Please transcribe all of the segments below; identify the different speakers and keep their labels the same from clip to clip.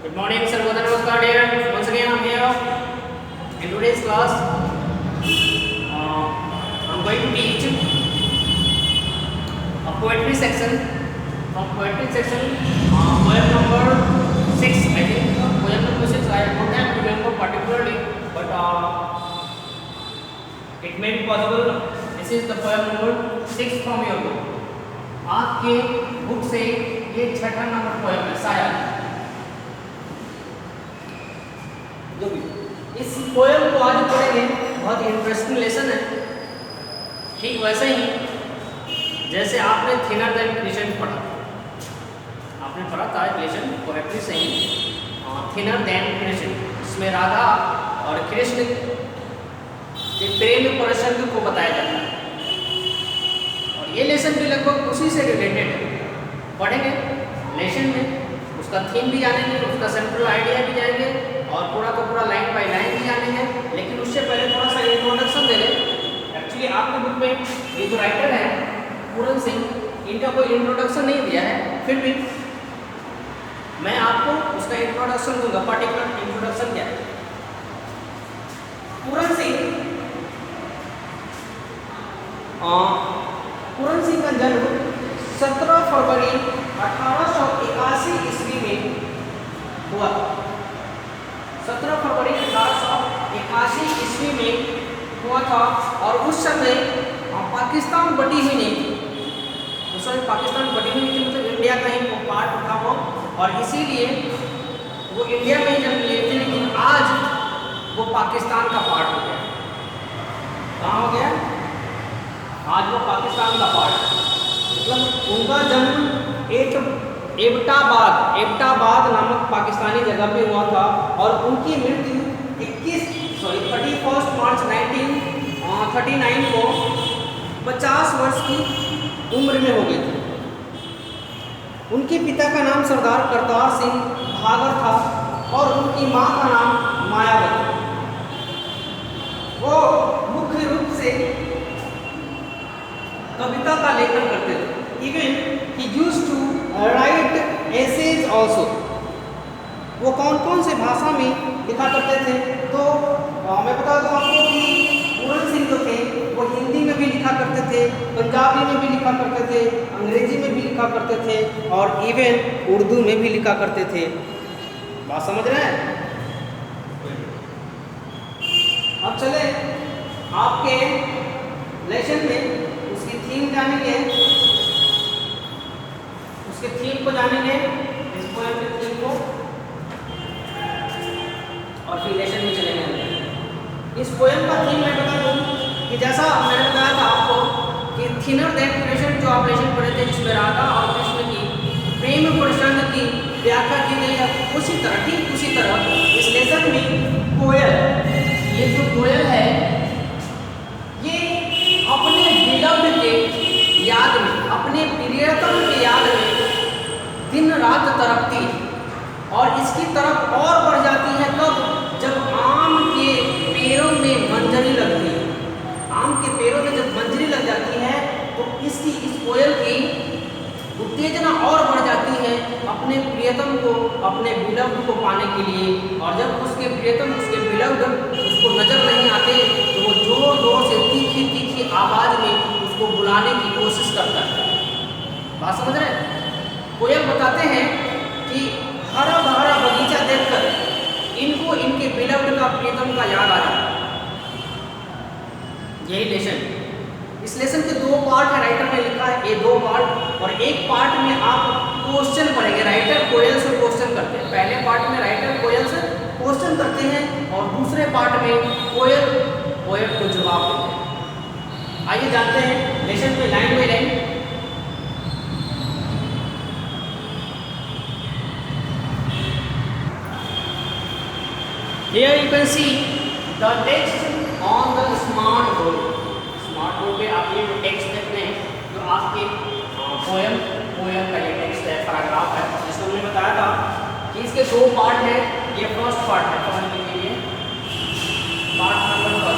Speaker 1: Good morning, Sarvada Namaskar dear. Once again I'm here in today's class. I'm going to teach a poetry section. From poetry section, poem number 6 I think. Poem number 6 I don't have to remember particularly, but it may be possible. This is the poem number 6 from your book. आपके book से ये छठा number poem है शायद। इस poem को आज पढ़ेंगे, बहुत इंटरेस्टिंग लेसन है। ठीक वैसे ही जैसे आपने थिनर देन क्रिएशन पढ़ा, आपने पढ़ा था क्रिएशन पोएट्री से ही थिनर देन क्रिएशन, इसमें राधा और कृष्ण के प्रेम प्रसंग को बताया जाता है। और ये लेसन भी लगभग उसी से रिलेटेड है। पढ़ेंगे लेसन में, उसका थीम भी जानेंगे, उसका सेंट्रल आइडिया भी जानेंगे और पूरा का पूरा लाइन बाय लाइन भी जानेंगे। लेकिन उससे पहले थोड़ा सा इंट्रोडक्शन दे लें। एक्चुअली आपके बुक में ये जो राइटर है पूरन सिंह, इनका कोई इंट्रोडक्शन नहीं दिया है, फिर भी मैं आपको उसका इंट्रोडक्शन दूंगा। पर्टिकुलर इंट्रोडक्शन क्या है? पूरन सिंह का जन्म 17 फरवरी 1881 ईस्वी में हुआ। 17 फरवरी 1881 ईस्वी में हुआ था और उस समय पाकिस्तान बटी हुई नहीं थी। उस समय पाकिस्तान बटी हुई नहीं थी, मतलब इंडिया का ही वो पार्ट था वो, और इसीलिए वो इंडिया में ही जन्म लिए थे। लेकिन आज वो पाकिस्तान का पार्ट हो गया। कहाँ हो गया? आज वो पाकिस्तान का पार्ट है। मतलब उनका जन्म एबटाबाद नामक पाकिस्तानी जगह पे हुआ था और उनकी मृत्यु 31 मार्च 1939 को 50 वर्ष की उम्र में हो गई थी। उनके पिता का नाम सरदार करतार सिंह भागर था और उनकी मां का नाम मायावती। वो मुख्य रूप से कविता का लेखन करते थे। Even he used to write essays also। वो कौन कौन से भाषा में लिखा करते थे? तो मैं बता दूं आपको कि पूरन सिंह जो थे वो हिंदी में भी लिखा करते थे, पंजाबी में भी लिखा करते थे, अंग्रेजी में भी लिखा करते थे और इवन उर्दू में भी लिखा करते थे। बात समझ रहे हैं? अब चले आपके लेसन में उसकी थीम जानेंगे, उसके थीम को जानेंगे, इस पोएम के थीम को, और फिर लेसन में चलेंगे। इस पोएम का थीम मैं बता दूं कि जैसा मैंने बताया था आपको कि थिनर देन क्रिएशन जो आप लेसन पढ़े थे, जिसमें राधा और कृष्ण की प्रेम प्रसंग की व्याख्या की गई है, उसी तरह ठीक उसी तरह इस लेसन में कोयल, ये जो कोयल है ये अपने बिलव्ड के याद में, अपने प्रियतम के याद में दिन रात तड़पती है और इसकी तरफ और बढ़ जाती है कब? जब आम के पेड़ों में मंजरी लगती है। आम के पेड़ों में जब मंजरी लग जाती है तो इसकी, इस कोयल की उत्तेजना और बढ़ जाती है अपने प्रियतम को, अपने बिलव्ड को पाने के लिए। और जब उसके प्रियतम, उसके बिलव्ड उसको नजर नहीं आते तो वो जोर जोर से तीखी तीखी आवाज में उसको बुलाने की कोशिश करता है। बात समझ रहे हैं? कोयल बताते हैं कि हरा भरा बगीचा देखकर इनको इनके बिलव्ड का, प्रियतम का याद आ जाता है। यही लेसन। इस लेसन के दो पार्ट है, राइटर ने लिखा है ये दो पार्ट, और एक पार्ट में आप क्वेश्चन पढ़ेंगे। राइटर कोयल से क्वेश्चन करते हैं। पहले पार्ट में राइटर कोयल से क्वेश्चन करते हैं और दूसरे पार्ट में कोयल पोएट को जवाब देते हैं। आइए जानते हैं लेसन में line by line. Here you can see the text on the smart board। Smart board पे आप ये टेक्स्ट देखते हैं जो आपके पोएम का ये टेक्स्ट है, पैराग्राफ है, जिसको मैंने बताया था कि इसके दो पार्ट है। ये फर्स्ट पार्ट है, समझने के लिए पार्ट नंबर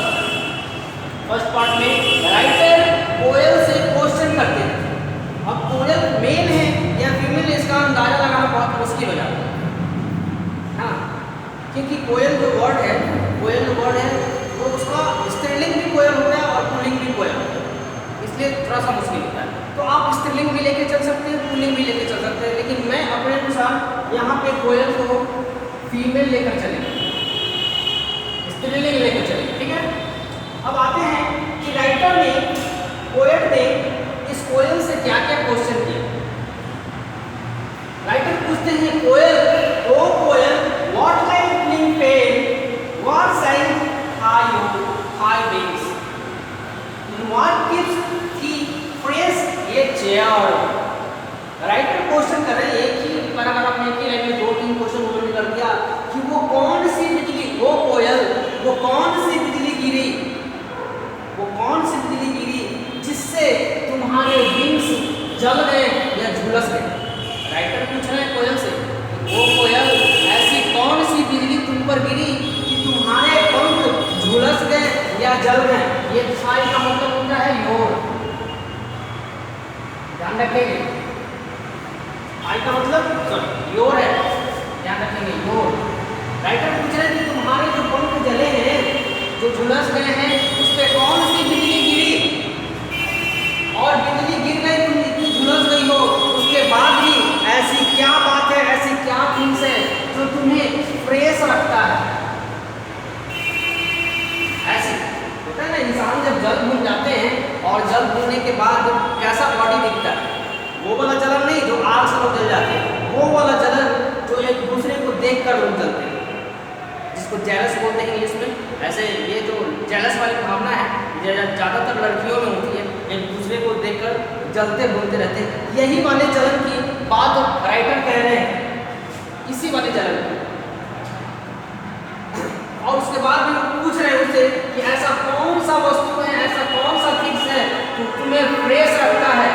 Speaker 1: फर्स्ट पार्ट में राइटर कोयल से क्वेश्चन करते हैं। अब कोयल मेल है या फीमेल, इसका अंदाजा लगाना बहुत मुश्किल हो जाता है। क्योंकि कोयल जो वर्ड है वो उसका स्त्रीलिंग भी कोयल होता है और पुल्लिंग भी कोयल होता है, इसलिए थोड़ा सा मुश्किल होता है। तो आप स्त्रीलिंग भी लेके चल सकते हैं, पुल्लिंग भी लेके चल सकते हैं, लेकिन मैं अपने अनुसार यहाँ पे कोयल को फीमेल लेकर चलेंगे, स्त्रीलिंग लेकर चलेंगे, ठीक है। अब आते हैं कि राइटर ने, पोएट ने इस कोयल से क्या क्या क्वेश्चन किए। राइटर पूछते हैं कोयल, ओ कोयल, what like fling pen, what size are your high wings, what gives the fresh a chair. Writer question कर रहे हैं, एक ही पैराग्राफ में, एक ही लाइन में 2-3 क्वेश्चन उन्होंने कर दिया कि वो कौन सी बिजली, वो कोयल, वो कौन सी बिजली गिरी, वो कौन सी बिजली गिरी जिससे तुम्हारे विंग्स जल गए या झुलस गए। राइटर पूछ रहे हैं कोयल से, वो कोयल, ऐसी कौन सी बिजली तुम पर गिरी कि तुम्हारे पंख झुलस गए या जल गए। ये थाई का मतलब होता है योर, ध्यान रखेंगे, थाई का मतलब योर है, ध्यान रखेंगे, योर। राइटर पूछ रहे हैं कि तुम्हारे जो पंख जले हैं, जो झुलस गए हैं, उस पर कौन सी बिजली गिरी, और बिजली गिर गई, तुम इतनी झुलस गई हो, उसके बाद भी ऐसी क्या बात है, ऐसी क्या थिंग्स है जो तुम्हें फ्रेश रखता है। ऐसी होता है ना, इंसान जब जल भून जाते हैं और जल भूनने के बाद कैसा बॉडी दिखता है, वो वाला जलन नहीं जो आग से लोग जल जाते हैं, वो वाला जलन जो एक दूसरे को देखकर लोग जलते हैं, जिसको जेलस बोलते हैं इंग्लिश में। ऐसे ये जो जेलस वाली भावना है, ज़्यादातर लड़कियों में होती है, एक दूसरे को देखकर जलते भूनते रहते हैं। यही वाले जलन की बात राइटर कह रहे हैं, इसी वाले जलन की। और उसके बाद भी पूछ रहे हैं उससे कि ऐसा कौन सा वस्तु है, ऐसा कौन सा थिंग्स है जो तुम्हें फ्रेश रखता है,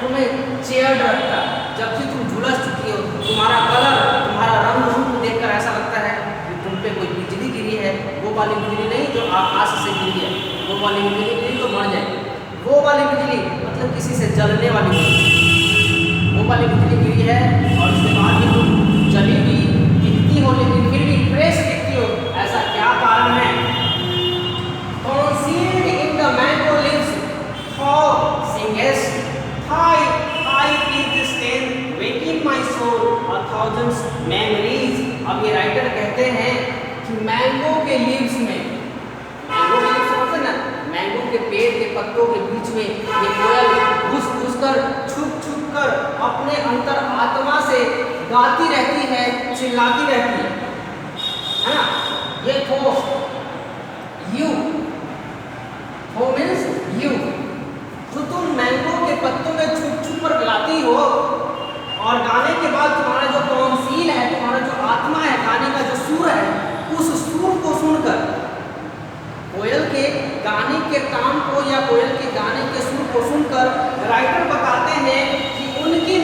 Speaker 1: तुम्हें चेयर्ड रखता है, जबकि तुम झुलस चुकी हो, तुम्हारा कलर, तुम्हारा रंग रूप देखकर ऐसा लगता है कि तुम पे कोई बिजली गिरी है। वो वाली बिजली नहीं जो आकाश से गिरी है, वो वाली बिजली गिरी तो मर जाए, वो वाली बिजली मतलब किसी से जलने वाली बिजली, वो वाली बिजली गिरी है और उसके बाद भी तुम जली भी दिखती हो, लेकिन फिर भी फ्रेश दिखती हो। ऐसा क्या कारण है? Concealed in the mango leaves, thou singest, I feel the stain, waking my soul a thousand memories। अब ये राइटर कहते हैं कि मैंगो के लीव्स में, मैंगो के लीव्स होते हैं ना, मैंगो के पेड़ के पत्तों के बीच में ये कोयल घुस कर, छुप कर अपने अंतर आत्मा से गाती रहती है, चिल्लाती रहती है ना। ये थो यू, थो मीन्स यू, जो तुम मैंगो के पत्तों में छुप कर गाती हो, और गाने के बाद तुम्हारा जो कौनसील है, तुम्हारा जो आत्मा है, गाने का जो सुर है, उस सुर को सुनकर, कोयल के गाने के तान को या कोयल के गाने के सुर को सुनकर राइटर बताते हैं कि उनकी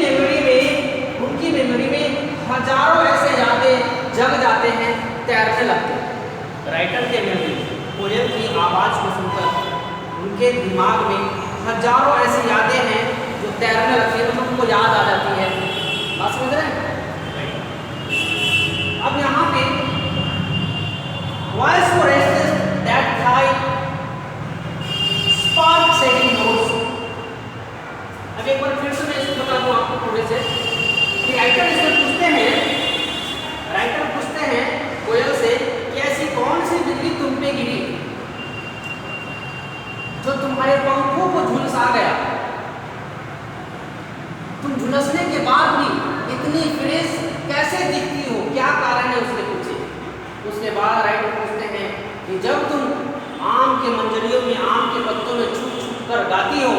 Speaker 1: मेमोरी में हजारों ऐसे यादें जग जाते हैं, तैरने लगते हैं। राइटर के मेमोरी, कोयल की आवाज़ को सुनकर उनके दिमाग में हजारों ऐसी यादें हैं जो तैरने लगती है, मतलब उनको याद आ जाती है। बात समझ रहे हैं? अब यहाँ पे Why so restless that thigh spark setting notes। अब एक बार फिर से मैं इसको बता दूं आपको थोड़े से कि राइटर इसमें पूछते हैं कोयल से कि ऐसी कौन सी बिजली तुम पे गिरी जो तुम्हारे पंखों को झुलसा गया, तुम झुलसने के बाद भी इतनी फ्रेश कैसे दिखती हो, क्या कारण है, उसने पूछे। उसके बाद राइटर पूछते हैं कि जब तुम आम के मंजरियों में, आम के पत्तों में छुप कर गाती हो,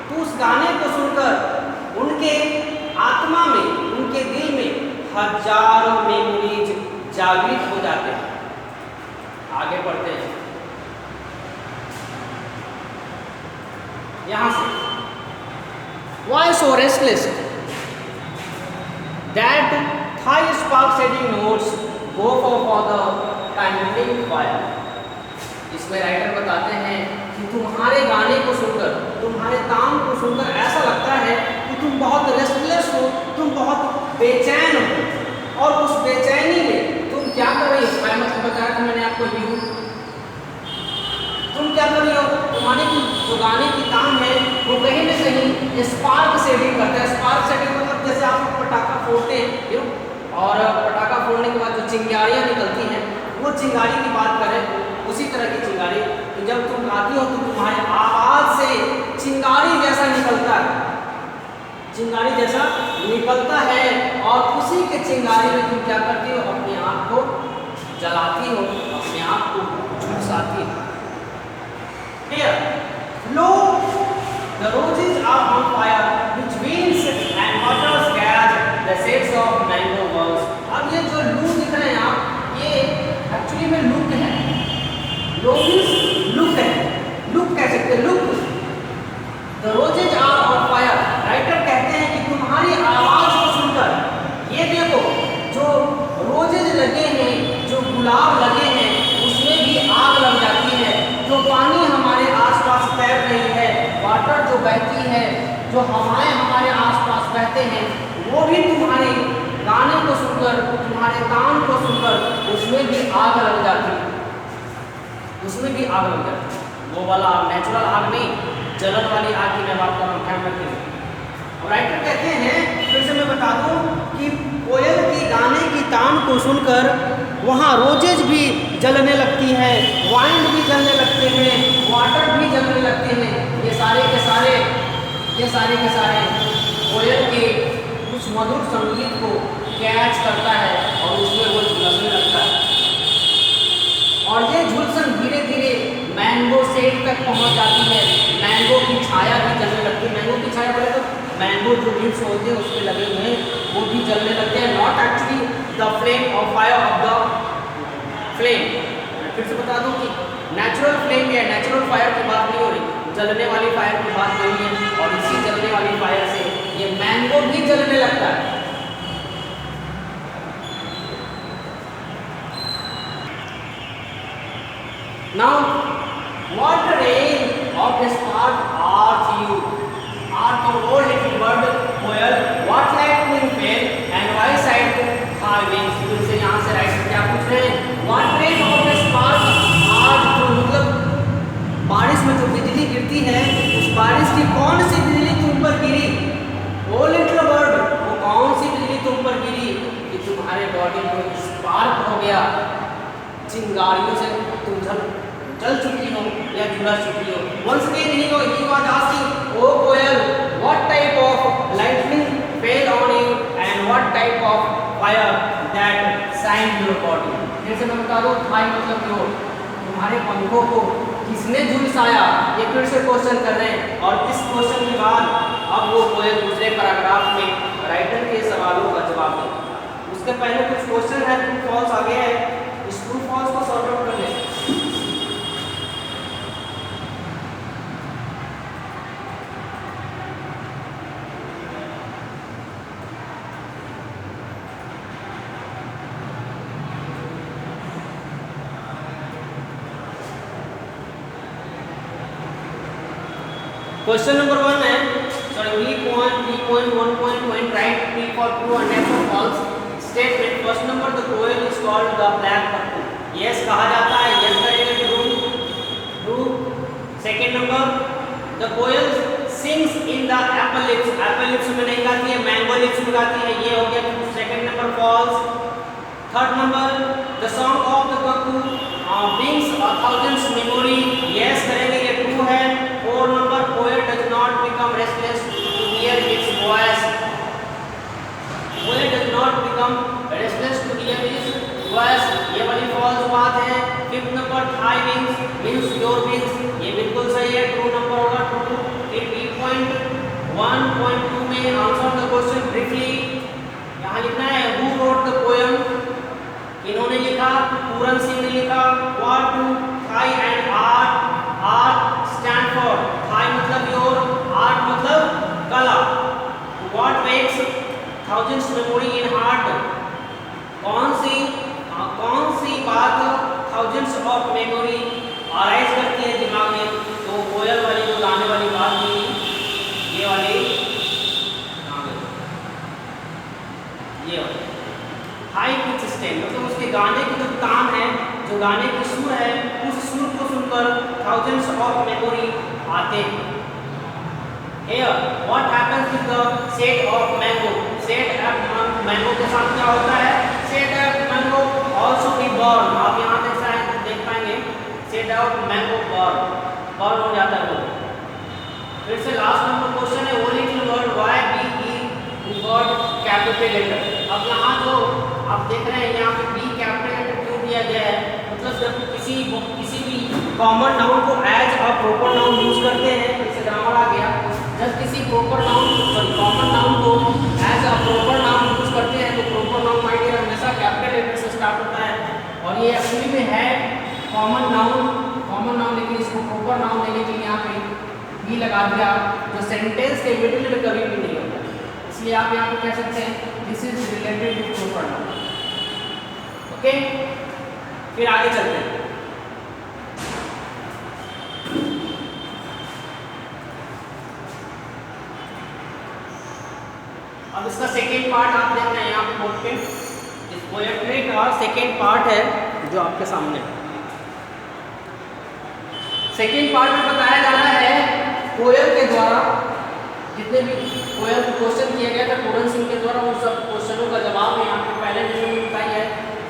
Speaker 1: तो उस गाने को सुनकर उनके आत्मा में, उनके दिल में हजारों मेमोरीज जागृत हो जाते हैं। आगे बढ़ते हैं यहां से। Why so restless that thigh spark setting notes go for the kindling fire। इसमें राइटर बताते हैं कि तुम्हारे गाने को सुनकर, तुम्हारे तान को सुनकर ऐसा लगता है कि तुम बहुत रेस्टलेस हो, तुम बहुत बेचैन हो, और उस बेचैनी में तुम क्या कर रही हो, बताया था मैंने आपको यू, तुम क्या कर रही हो, तुम्हारे की जो गाने की तान है वो कहीं ना कहीं स्पार्क सेटिंग करता है। स्पार्क सेटिंग मतलब जैसे आप पटाखा फोड़ते हैं यू, और पटाखा फोड़ने के बाद जो चिंगारियाँ निकलती हैं वो चिंगारी की बात करें, उसी तरह की चिंगारी कि जब तुम गाती हो तो तुम्हारे आवाज़ से चिंगारी जैसा निकलता है, चिंगारी जैसा निकलता है, और उसी के चिंगारी में तुम क्या करती हो, अपने आप को जलाती हो, अपने आप को झुलसाती हो। Here, blow the roses are on fire, which winds and waters catch the shades of mango walls. अब ये जो लू दिख रहे हैं आप, ये एक्चुअली में लुक है, लुक है, लुक कह सकते हैं, look. The roses are on fire. Writer कहते हैं कि तुम्हारी आवाज को सुनकर, ये देखो जो रोजेज लगे हैं, जो गुलाब लगे हैं, उसमें भी आग लग जाती है। जो पानी हमारे आसपास तैर रही है, वाटर जो बहती है, जो हवाएं हमारे आसपास बहते हैं, वो भी तुम्हारे गाने को सुनकर, तुम्हारे तान को सुनकर उसमें भी आग लग जाती है, उसमें भी आग लग जाती है। वो वाला नेचुरल आग नहीं, जलन वाली आग की मैं बात कर रहा हूँ, ध्यान रखिए। अब राइटर कहते हैं, फिर से मैं बता दूं कि कोयल की गाने की तान को सुनकर वहाँ रोजेज भी जलने लगती है, वाइंड भी जलने लगते हैं, वाटर भी जलने लगते हैं। ये सारे के सारे कोयल के कुछ मधुर संगीत को कैच करता है और उसमें वो झुलसने लगता है, और ये झुलसन धीरे धीरे मैंगो सेट तक पहुंच जाती है। मैंगो की छाया भी जलने लगती है। मैंगो की छाया बोले तो मैंगो जो लीव्स होते हैं उस पर लगे हुए हैं वो भी जलने लगते हैं, not actually the flame of fire of the flame. फिर से बता दूं कि नेचुरल फ्लेम या नेचुरल फायर की बात नहीं हो रही, जलने वाली फायर की बात नहीं है, और इसी जलने वाली फायर से ये मैंगो भी जलने लगता है। Now, what range of the spark are you? Are the old little bird coil? What lightning fell and why side high wings? फिर से यहाँ से राइट क्या पूछ रहे हैं? What range of the spark are you? मतलब बारिश में जो बिजली गिरती है, उस बारिश की कौन सी बिजली तुम पर गिरी? ओ लिटिल बर्ड, वो कौन सी बिजली तुम पर गिरी कि तुम्हारे बॉडी को स्पार्क हो गया, चिंगारियों से तुम जल चुकी हो या झुलस चुकी हो। Once again he was asking, oh coil, what type of lightning fell on you and what type of fire that shined your body? फिर से मैं बता दूं, थाई मतलब जो तुम्हारे पंखों को किसने झुलसाया, ये फिर से क्वेश्चन कर रहे हैं। और इस क्वेश्चन के बाद अब वो कोयल दूसरे पैराग्राफ में राइटर के सवालों का जवाब दे। उसके पहले कुछ क्वेश्चन है, ट्रू फॉल्स आगे है, इस ट्रू फॉल्स को सॉर्ट आउट कर लें। क्वेश्चन नंबर 1 है, sorry B.1.1. Right P for true and F for false स्टेटमेंट। First number, the koel is called the black कर्कू। यस कहा जाता है, यस करेंगे, true. Second number, the koel sings in the apple lips. Apple lips में नहीं गाती है, मैंगो लिप्स में गाती है, ये हो गया second number false. Third number, the song of the कर्कू brings a thousand's memory। Yes करेंगे, ये ट्रू है। Four number, poet does not become restless to hear its voice। poet does not become restless to hear its voice, ये वाली false बात है। Fifth number, thy wings means your wings, ये बिल्कुल सही है, ट्रू नंबर होगा, ट्रू। फिर B.1.2 में आंसर द क्वेश्चन ब्रीफली, यहाँ लिखना है हु रोट द पोएम, इन्होंने लिखा, पूरन सिंह ने लिखा। What do thy and art stand for? Thy मतलब योर, आर्ट मतलब कला। What makes thousands memory in heart? कौन सी बात थाउजेंड्स ऑफ मेमोरी अराइज करती है दिमाग में? तो कोयल वाली जो गाने वाली बात थी, ये वाली हाई पिच स्टेन, मतलब उसके गाने की जो तान है, जो जो गाने की सुर है उस सुर को सुनकर थाउजेंड्स ऑफ मेमोरी आते हैं। Here, what happens with the set of mango? Set of mango के साथ क्या होता है? Set of mango also be burn. आप यहाँ देख पाएंगे set of mango burn हो जाता है वो। फिर से लास्ट नंबर क्वेश्चन है only two word why be in word capital letter। अब यहाँ जो आप देख रहे हैं यहाँ पे बी कैपिटल लेटर क्यों दिया गया है? मतलब जब किसी भी कॉमन नाउन को as a proper noun use करते हैं, जैसे ग्रामर आ गया, जब किसी प्रॉपर नाउन कॉमन नाउन को as a proper noun use करते हैं तो प्रॉपर नाउन माय डियर हमेशा कैपिटल लेटर से स्टार्ट होता है। और ये एक्चुअली में है कॉमन नाउन, लेकिन इसको प्रॉपर नाउन देने के लिए यहाँ पे भी लगा दिया जो सेंटेंस के मिडिल में कभी भी नहीं होता, इसलिए आप यहाँ पे कह सकते हैं this is related to proper noun. Okay, फिर आगे चलते हैं। अब इसका सेकेंड पार्ट आप देख रहे हैं यहाँ पे बोर्ड पे, इस पोएट्री का सेकेंड पार्ट है जो आपके सामने। सेकेंड पार्ट में बताया जा रहा है पोएम के द्वारा, जितने भी पोएम क्वेश्चन किया गया था पूरन सिंह के द्वारा, उन सब क्वेश्चनों का जवाब है यहाँ पे पहले वीडियो में बताई है।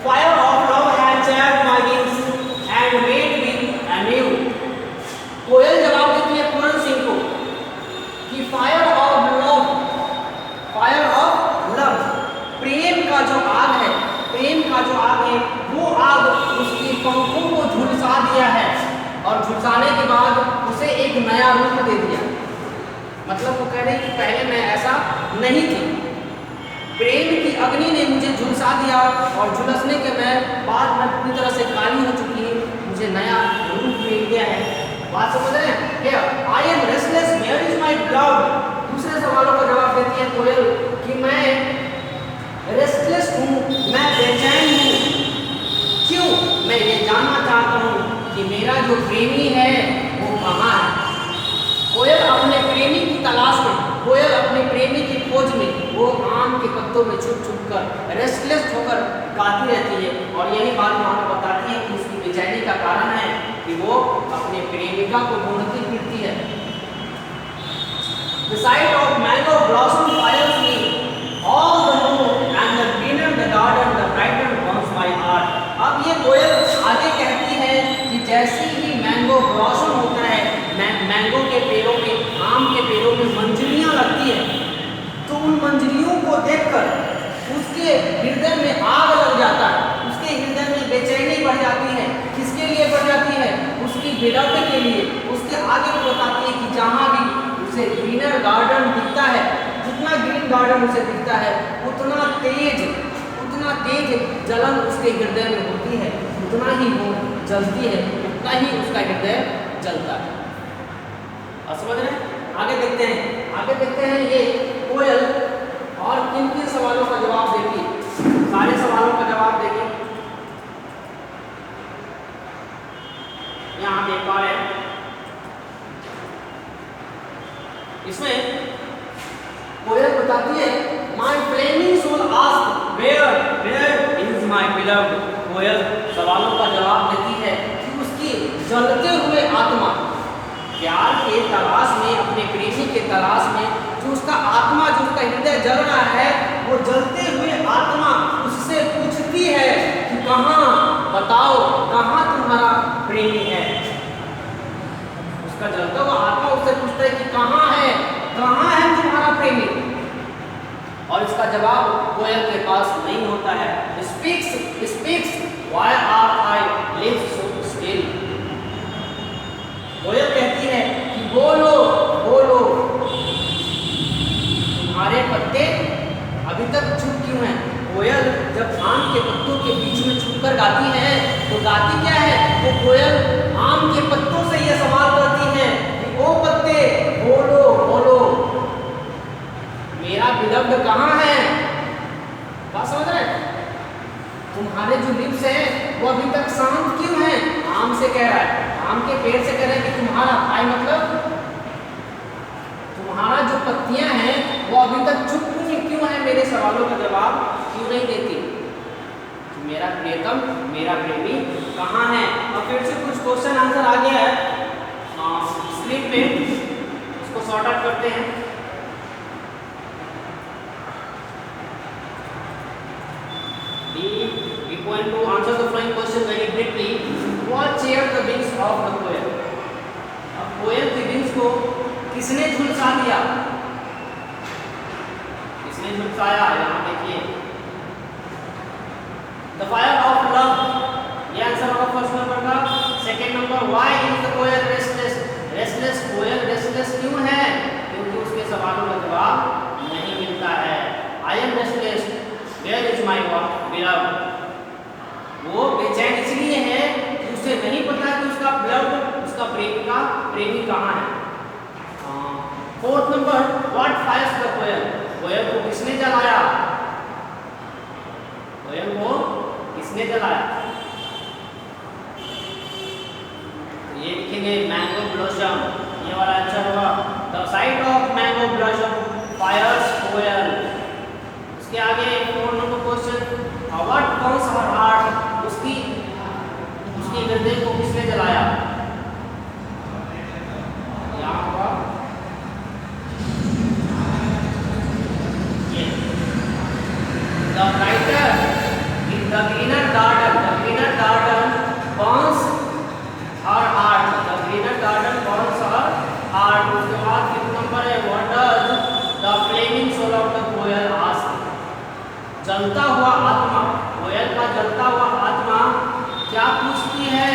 Speaker 1: Fire of love has charred my wings and made me anew. Poem जवाब देती है पूरन सिंह को कि फायर ऑफ लव, प्रेम का जो आग है वो आग उसकी पंखों को झुलसा दिया है और झुलसाने के बाद उसे एक नया रूप दे दिया। मतलब वो कह रहे कि पहले मैं ऐसा नहीं थी, प्रेम की अग्नि ने मुझे झुलसा दिया और झुलसने के बाद मैं पूरी तरह से काली हो चुकी हूँ, मुझे नया रूप मिल गया है। बात समझ रहे हैं? I am restless where is my blood. दूसरे सवालों का जवाब देती है कोयल कि मैं रेस्टलेस हूँ, मैं बेचैन हूँ। क्यों? मैं ये जानना चाहता हूँ कि मेरा जो प्रेमी है वो कहाँ है। कोयल अपने प्रेमी की तलाश में, कोयल अपने प्रेमी की खोज में वो आम के पत्तों में छुप कर रेस्टलेस होकर गाती रहती है। और यही बात वहाँ बताती है कि उसकी बेचैनी का कारण है कि वो अपने प्रेमिका को ढूंढती फिरती है। The sight of mango blossom fires me, all the more and the greener the garden, the brighter burns my heart। अब ये कोयल आगे कहती है कि जैसे ही मैंगो ब्लॉसम होता है, मैंगो के पेड़ों में, आम के पेड़ों में मंजरियाँ लगती है, तो उन मंजरियों को देखकर उसके हृदय में आग लग जाता है, उसके हृदय में बेचैनी बढ़ जाती है। किसके लिए बढ़ जाती है? उसकी बिलव्ड के लिए। उसके आगे वो बताती है कि जहाँ भी उसे ग्रीनर गार्डन दिखता है, जितना ग्रीन गार्डन उसे दिखता है उतना तेज जलन उसके हृदय में होती है, उतना ही वो जलती है, उतना ही उसका हृदय जलता है। और समझ रहे हैं? आगे देखते हैं ये कोयल और किन किन सवालों का जवाब देती है। सारे सवालों का जवाब देखिए, यहाँ देख पा रहे हैं। इसमें कोयल बताती है my flaming soul asked where is my beloved. कोयल सवालों का जवाब देती है कि उसकी जलते हुए आत्मा, प्यार के तलाश में, अपने प्रेमी के तलाश में जो उसका आत्मा, जो उसका हृदय जल रहा है, वो जलते हुए आत्मा उससे पूछती है कि कहाँ, बताओ कहाँ तुम्हारा प्रेमी है। उसका जलता हुआ आत्मा उससे पूछता है कि कहाँ है तुम्हारा प्रेमी। और इसका जवाब कोयल के पास नहीं होता है। Speaks why are I live so still. कोयल कहती है कि बोलो तुम्हारे पत्ते अभी तक चुप क्यों हैं। कोयल जब आम के पत्तों के बीच में छुपकर गाती है तो गाती क्या है? वो कोयल आम के पत्तों से ये सवाल करती है कि ओ पत्ते बोलो मेरा बिलव्ड कहाँ है। बात समझ रहे हैं? तुम्हारे जो लिप्स हैं वो अभी तक शांत क्यों हैं? आम से कह रहा है, आम के पेड़ से कह रहा है कि तुम्हारा भाई, मतलब तुम्हारा जो पत्तियां हैं वो अभी तक चुप क्यों है, मेरे सवालों का जवाब क्यों नहीं देती। मेरा प्रियतम, मेरा प्रेमी कहाँ है। और फिर से कुछ क्वेश्चन आंसर आ गया है स्क्रीन पे, इसको सॉर्ट आउट करते हैं। D equal to answer the following question very briefly. What cheered the wings of the कोयल? अब कोयल की विंग्स को किसने झुलसा दिया? किसने झुलसाया? यहाँ देखिए, The fire of love, ये आंसर होगा फर्स्ट नंबर का। Second number, Why is the koel restless? Restless, कोयल रेस्टलेस क्यों है? क्योंकि उसके सवालों का जवाब नहीं मिलता है। I am restless. Where is my beloved? वो बेचैन इसलिए है कि उसे नहीं पता कि उसका beloved, उसका प्रेमी कहाँ है। Fourth number, What fires the कोयल? कोयल को किसने जलाया? कोयल को किसने जलाया? ये लिखेंगे मैंगो ब्लॉसम, ये वाला आंसर होगा। The sight of mango blossom fires koel. उसके आगे 4 number question, what burns her heart? उसकी हृदय को किसने जलाया? यहाँ होगा ये, the writer in the greener garden burns her heart, the greener garden burns her heart. उसके बाद 5 नंबर है, what does the flaming soul of the koel ask? जलता हुआ आत्मा, कोयल का जलता हुआ आत्मा क्या पूछती है?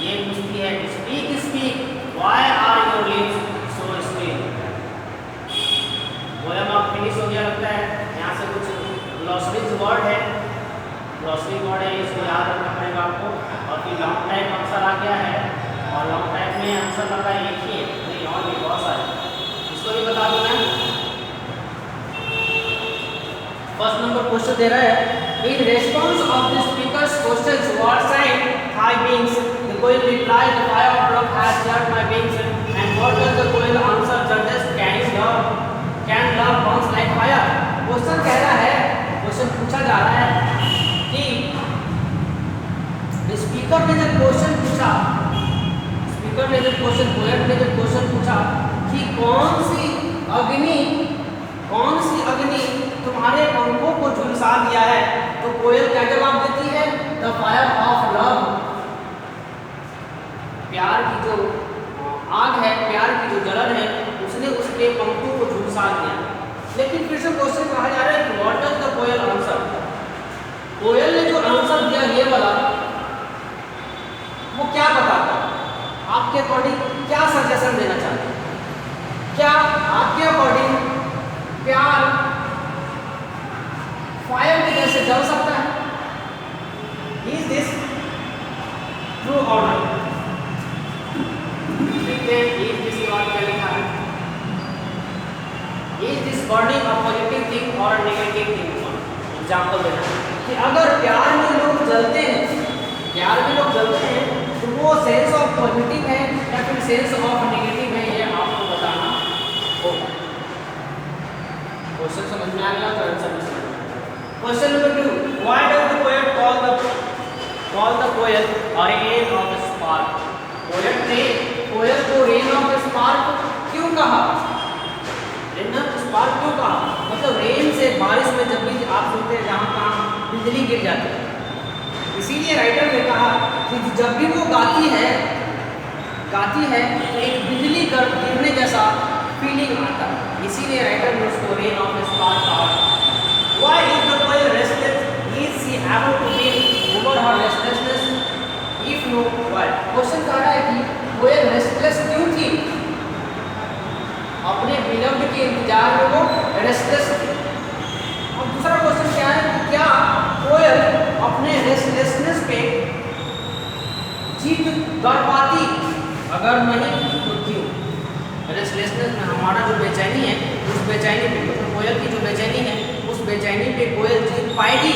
Speaker 1: ये पूछती है, speak speak why are your lips so sweet? Poem अब फिनिश हो गया लगता है। यहाँ से कुछ ग्लॉसरीज वर्ड है, इसको याद रखना पड़ेगा आपको। और फिर लॉन्ग टाइप आंसर आ गया है, और लॉन्ग टाइप में आंसर लगा एक ही है, नहीं और भी बहुत सारे, इसको भी बता दूँ मैं। फर्स्ट नंबर क्वेश्चन दे रहा है, in response of the speakers questions what sign high wings? The koel reply, the fire of love has charred my wings. And what does the koel answer? Just can love burns like fire. Question कह रहा है, question पूछा जा रहा है कि speaker ने जब क्वेश्चन पूछा, कोयल ने जब क्वेश्चन पूछा कि कौन सी अग्नि तुम्हारे पंखों को झुलसा दिया है, तो कोयल क्या जवाब देती है? The fire of love. प्यार की जो आग है, प्यार की जो जलन है, उसने उसके पंखों को झुलसा दिया। लेकिन फिर से क्वेश्चन कहा जा रहा है कि what does the koel answer? कोयल ने जो आंसर दिया ये वाला, वो क्या बताता है? आपके अकॉर्डिंग क्या सजेशन देना चाहते हैं? क्या आपके अकॉर्डिंग प्यार फायर की वजह से जल सकता है? इज दिस ट्रू और नॉट? देखते हैं इज दिस की बात क्या लिखा है। Is this burning a positive thing और नेगेटिव थिंग? एग्जांपल देना कि अगर प्यार में लोग जलते हैं, तो वो सेंस ऑफ पॉजिटिव है या फिर सेंस ऑफ नेगेटिव है, ये आपको बताना होगा। क्वेश्चन समझ में आ गया तो आंसर भी समझ में आ गया। Question number 2, why does the poet call the koel और रेन ऑफ स्पार्क? पोएट ने कोयल को रेन ऑफ स्पार्क क्यों कहा? रेन ऑफ स्पार्क क्यों कहा? मतलब रेन से, बारिश में जब भी आप सुनते हैं जहाँ कहाँ बिजली गिर जाती है, इसीलिए राइटर ने कहा कि जब भी वो गाती है तो एक बिजली गिरने जैसा फीलिंग आता है, इसीलिए राइटर ने उसको रेन ऑफ स्पार्क कहा। Why is the koel restless? Is she able to get over her restlessness? If no why? Question कह रहा है कि कोयल रेस्टलेस क्यों थी? अपने बिलव्ड के इंतजार में वो रेस्टलेस थी। और दूसरा क्वेश्चन क्या है कि क्या कोयल अपने रेस्टलेसनेस पे जीत कर पाती? अगर नहीं तो क्यों? रेस्टलेसनेस में हमारा जो बेचैनी है, उस बेचैनी पे, मतलब कोयल की जो बेचैनी है, उस बेचैनी पे कोयल जीत पाएगी?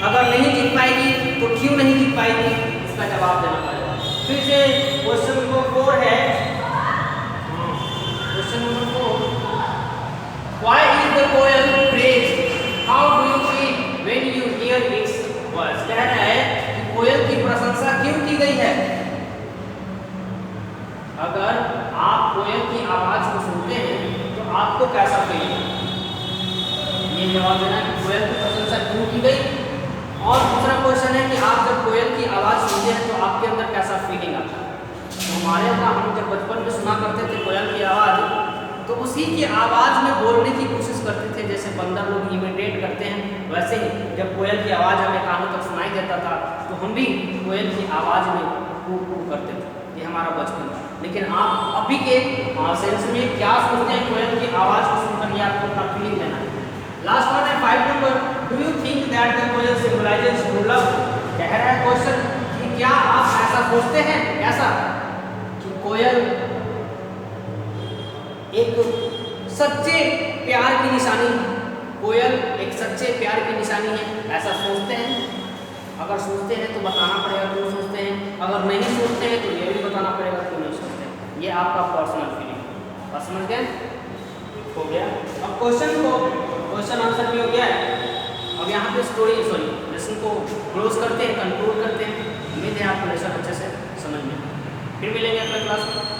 Speaker 1: अगर नहीं जीत पाएगी तो क्यों नहीं जीत पाएगी? इसका जवाब देना पड़ेगा। फिर से क्वेश्चन नंबर 4 है, question number 4, why is the koel praised? How do you feel when you hear its voice? कह रहा है कि कोयल की आप कोयल की आवाज़ को सुनते हैं तो आपको कैसा फील होगा? ये जवाब देना है कि कोयल की प्रशंसा क्यों की गई। और दूसरा क्वेश्चन है कि आप जब कोयल की आवाज़ सुनते हैं तो आपके अंदर कैसा फीलिंग आता है? तो हमारे यहाँ हम जब बचपन में सुना करते थे कोयल की आवाज़, तो उसी की आवाज़ में बोलने की कोशिश करते थे, जैसे बंदर लोग इमिटेट करते हैं, वैसे ही जब कोयल की आवाज़ हमें कानों तक सुनाई देता था तो हम भी कोयल की आवाज़ में कू कू करते थे। ये हमारा बचपन था। लेकिन आप अभी के सेंस में क्या सोचते हैं कोयल की आवाज़ को सुनकर? ये आपको अपना फीलिंग देना है। लास्ट वन है 5 number, do you think that the koel symbolises true love? कह रहा है क्वेश्चन कि क्या आप ऐसा सोचते हैं, ऐसा कि कोयल एक सच्चे प्यार की निशानी है? कोयल एक सच्चे प्यार की निशानी है, ऐसा सोचते हैं? अगर सोचते हैं तो बताना पड़ेगा क्यों सोचते हैं, अगर नहीं सोचते हैं तो ये भी बताना पड़ेगा क्यों नहीं सोचते हैं। ये आपका पर्सनल फीलिंग। और समझ गए? हो गया। अब क्वेश्चन आंसर भी हो गया है। अब यहाँ पे लेसन को क्लोज करते हैं, कंक्लूड करते हैं। उम्मीद है आपको लेसन अच्छे से समझ में। फिर मिलेंगे अगले क्लास में।